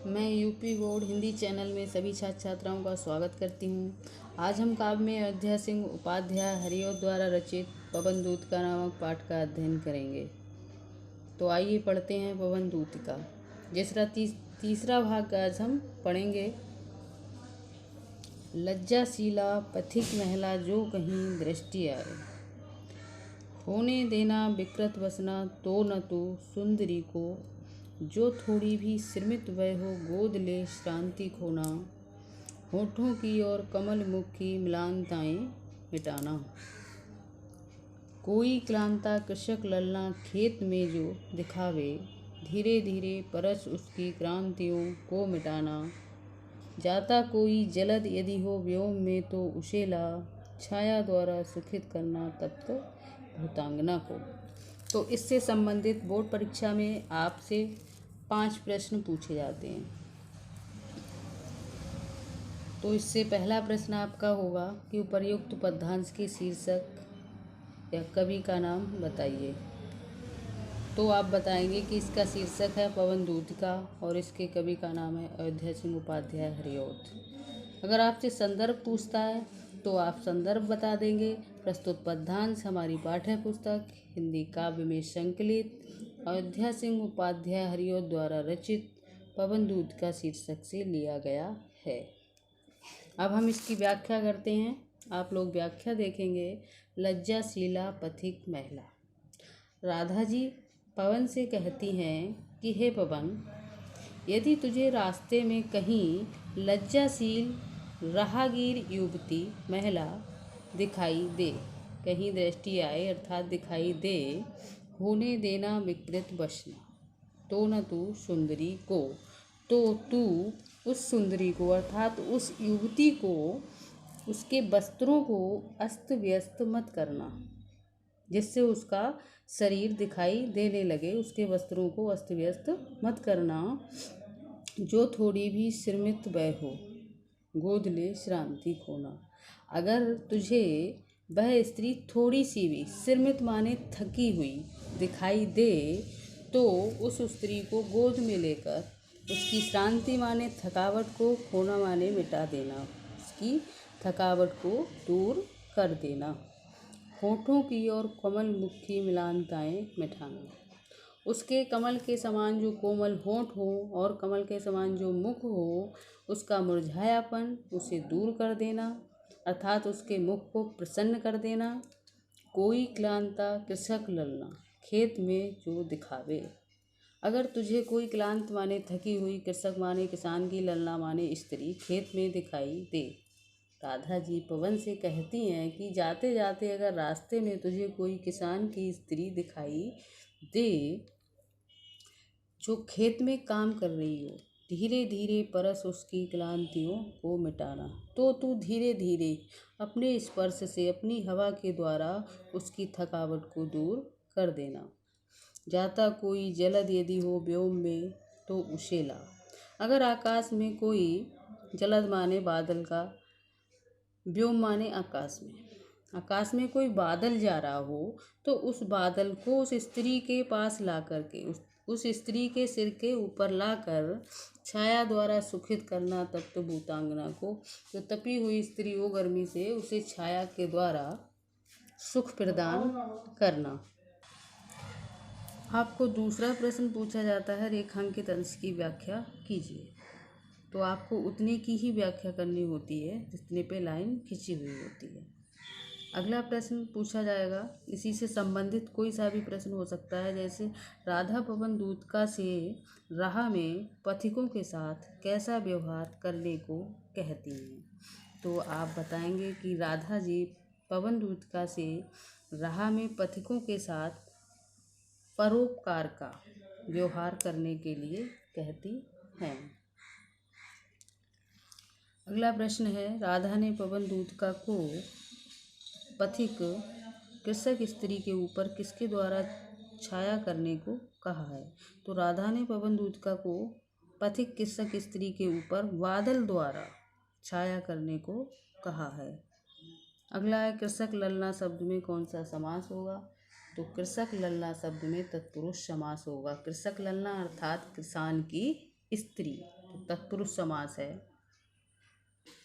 मैं UP board Hindi channel में सभी छात्र छात्राओं का स्वागत करती हूँ। आज हम काव्य में अयोध्या सिंह उपाध्याय हरिऔध द्वारा रचित पवन दूतिका नामक पाठ का अध्ययन करेंगे। तो आइए पढ़ते हैं पवन दूतिका। जिसका तीसरा भाग आज हम पढ़ेंगे। लज्जाशीला पथिक महिला जो कहीं दृष्टि आए, होने देना विकृत वसना तो न तू सुंदरी को, जो थोड़ी भी श्रमित वह हो गोद ले श्रांति खोना, होठों की और कमल मुख की मिलानताएं मिटाना। कोई क्लांता कृषक ललना खेत में जो दिखावे, धीरे धीरे परस उसकी क्रांतियों को मिटाना। जाता कोई जलद यदि हो व्योम में तो उशेला, छाया द्वारा सुखित करना तप्त भूतांगना को। तो इससे संबंधित बोर्ड परीक्षा में आपसे 5 प्रश्न पूछे जाते हैं। तो इससे पहला प्रश्न आपका होगा कि उपर्युक्त पद्यांश के शीर्षक या कवि का नाम बताइए। तो आप बताएंगे कि इसका शीर्षक है पवन दूतिका और इसके कवि का नाम है अयोध्या सिंह उपाध्याय हरिऔध। अगर आपसे संदर्भ पूछता है तो आप संदर्भ बता देंगे। प्रस्तुत पद्यांश हमारी पाठ्य पुस्तक हिंदी काव्य में संकलित अयोध्या सिंह उपाध्याय हरिऔध द्वारा रचित पवन दूतिका शीर्षक से लिया गया है। अब हम इसकी व्याख्या करते हैं। आप लोग व्याख्या देखेंगे। लज्जाशीला पथिक महिला। राधा जी पवन से कहती हैं कि हे पवन, यदि तुझे रास्ते में कहीं लज्जाशील राहगीर युवती महिला दिखाई दे, कहीं दृष्टि आए अर्थात दिखाई दे, होने देना विकृत वसना तो न तू सुंदरी को, तो तू उस सुंदरी को अर्थात उस युवती को उसके वस्त्रों को अस्त व्यस्त मत करना, जिससे उसका शरीर दिखाई देने लगे। उसके वस्त्रों को अस्त व्यस्त मत करना। जो थोड़ी भी श्रमित वह हो गोद ले श्रांति खोना। अगर तुझे वह स्त्री थोड़ी सी भी श्रमित माने थकी हुई दिखाई दे तो उस स्त्री को गोद में लेकर उसकी श्रांति माने थकावट को, खोना माने मिटा देना, उसकी थकावट को दूर कर देना। होठों की और कमल मुख की मिलानताएं मिटाना। उसके कमल के समान जो कोमल होंठ हो और कमल के समान जो मुख हो, उसका मुरझायापन उसे दूर कर देना अर्थात उसके मुख को प्रसन्न कर देना। कोई क्लांता कृषक ललना खेत में जो दिखावे। अगर तुझे कोई क्लांत माने थकी हुई, कृषक माने किसान की, ललना माने स्त्री खेत में दिखाई दे। राधा जी पवन से कहती हैं कि जाते जाते अगर रास्ते में तुझे कोई किसान की स्त्री दिखाई दे जो खेत में काम कर रही हो, धीरे धीरे परस उसकी क्लांतियों को मिटाना। तो तू धीरे धीरे अपने स्पर्श से, अपनी हवा के द्वारा उसकी थकावट को दूर कर देना। जाता कोई जलद यदि हो व्योम में तो उशेला। अगर आकाश में कोई, जलद माने बादल का, व्योम माने आकाश में कोई बादल जा रहा हो तो उस बादल को उस स्त्री के पास ला करके उस स्त्री के सिर के ऊपर लाकर छाया द्वारा सुखित करना तप्त भूतांगना को। जो तपी हुई स्त्री हो गर्मी से, उसे छाया के द्वारा सुख प्रदान करना। आपको दूसरा प्रश्न पूछा जाता है, रेखांकित अंश की व्याख्या कीजिए। तो आपको उतने की ही व्याख्या करनी होती है जितने पे लाइन खिंची हुई होती है। अगला प्रश्न पूछा जाएगा, इसी से संबंधित कोई सा भी प्रश्न हो सकता है, जैसे राधा पवन दूतिका से राह में पथिकों के साथ कैसा व्यवहार करने को कहती हैं। तो आप बताएंगे कि राधा जी पवन दूतिका से राह में पथिकों के साथ परोपकार का व्यवहार करने के लिए कहती हैं। अगला प्रश्न है, राधा ने पवन दूतिका को पथिक कृषक स्त्री के ऊपर किसके द्वारा छाया करने को कहा है। तो राधा ने पवन दूतिका को पथिक कृषक स्त्री के ऊपर बादल द्वारा छाया करने को कहा है। अगला है, कृषक ललना शब्द में कौन सा समास होगा। तो कृषक ललना शब्द में तत्पुरुष समास होगा। कृषक ललना अर्थात किसान की स्त्री, तत्पुरुष समास है।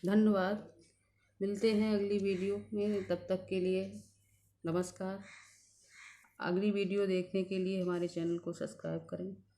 धन्यवाद। मिलते हैं अगली वीडियो में, तब तक के लिए नमस्कार। अगली वीडियो देखने के लिए हमारे चैनल को सब्सक्राइब करें।